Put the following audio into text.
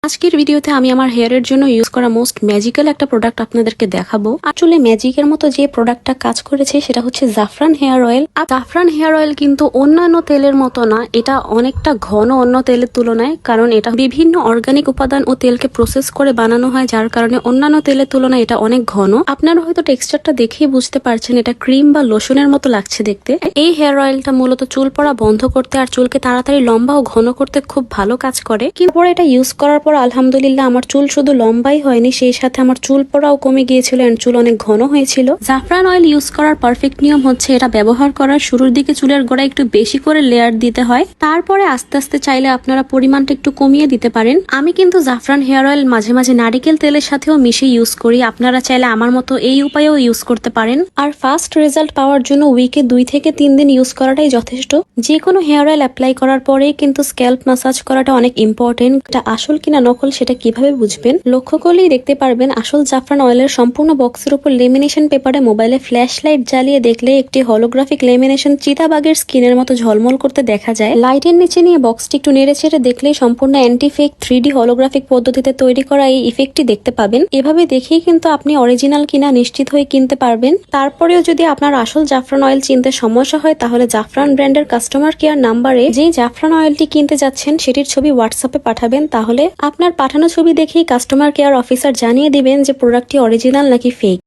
আজকের ভিডিওতে আমি আমার হেয়ারের জন্য ইউজ করা মোস্ট ম্যাজিক্যাল একটা প্রোডাক্ট আপনাদেরকে দেখাবো। আসলে ম্যাজিকের মতো যে প্রোডাক্টটা কাজ করেছে সেটা হচ্ছে জাফরান হেয়ার অয়েল। আর জাফরান হেয়ার অয়েল কিন্তু অন্যান্য তেলের মতো না, এটা অনেকটা ঘন অন্য তেলের তুলনায়, কারণ এটা বিভিন্ন অর্গানিক উপাদান ও তেলকে প্রসেস করে বানানো হয়, যার কারণে অন্যান্য তেলের তুলনায় এটা অনেক ঘন। আপনারা হয়তো টেক্সচারটা দেখেই বুঝতে পারছেন এটা ক্রিম বা লোশনের মতো লাগছে দেখতে। এই হেয়ার অয়েলটা মূলত চুল পড়া বন্ধ করতে আর চুলকে তাড়াতাড়ি লম্বা ও ঘন করতে খুব ভালো কাজ করে। কিন্তু এটা ইউজ করার পর আলহামদুলিল্লাহ আমার চুল শুধু লম্বাই হয়নি, সেই সাথে আমার চুল পড়াও কমে গিয়েছিল এন্ড চুল অনেক ঘন হয়েছিল। জাফরান অয়েল ইউজ করার পারফেক্ট নিয়ম হচ্ছে এটা ব্যবহার করার শুরুর দিকে চুলের গোড়ায় একটু বেশি করে লেয়ার দিতে হয়, তারপরে আস্তে আস্তে চাইলে আপনারা পরিমাণটা একটু কমিয়ে দিতে পারেন। আমি কিন্তু জাফরান হেয়ার অয়েল মাঝে মাঝে নারিকেল তেলের সাথেও মিশিয়ে ইউজ করি, আপনারা চাইলে আমার মতো এই উপায়েও ইউজ করতে পারেন। আর ফাস্ট রেজাল্ট পাওয়ার জন্য উইকে 2 থেকে 3 দিন ইউজ করাটাই যথেষ্ট। যে কোনো হেয়ার অয়েল অ্যাপ্লাই করার পরেই কিন্তু স্ক্যাল্প ম্যাসাজ করাটা অনেক ইম্পর্টেন্ট। এটা আসল কিনা নকল সেটা কিভাবে বুঝবেন? লক্ষ্য করলেই দেখতে পারবেন আসল জাফরান অয়েলের সম্পূর্ণ বক্সের উপর লেমিনেশন পেপারে মোবাইলে ফ্ল্যাশ লাইট জ্বালিয়ে দেখলে একটি হলোগ্রাফিক লেমিনেশন চিতাবাগের স্কিনের মতো ঝলমল করতে দেখা যায়। লাইটের নিচে নিয়ে বক্সটি একটু নেড়ে চেড়ে দেখলেই সম্পূর্ণ অ্যান্টি ফেক 3D হলোগ্রাফিক পদ্ধতিতে তৈরি করা এই ইফেক্টটি দেখতে পাবেন। এভাবে দেখেই কিন্তু আপনি অরিজিনাল কিনা নিশ্চিত হয়ে কিনতে পারবেন। তারপরেও যদি আপনার আসল জাফরান অয়েল চিনতে সমস্যা হয় তাহলে জাফরান ব্র্যান্ডের কাস্টমার কেয়ার নাম্বারে যেই জাফরান অয়েলটি কিনতে যাচ্ছেন সেটির ছবি হোয়াটসঅ্যাপে পাঠাবেন, তাহলে আপনার পাঠানো ছবি দেখেই কাস্টমার কেয়ার অফিসার জানিয়ে দিবেন যে প্রোডাক্টটি অরিজিনাল নাকি ফেক।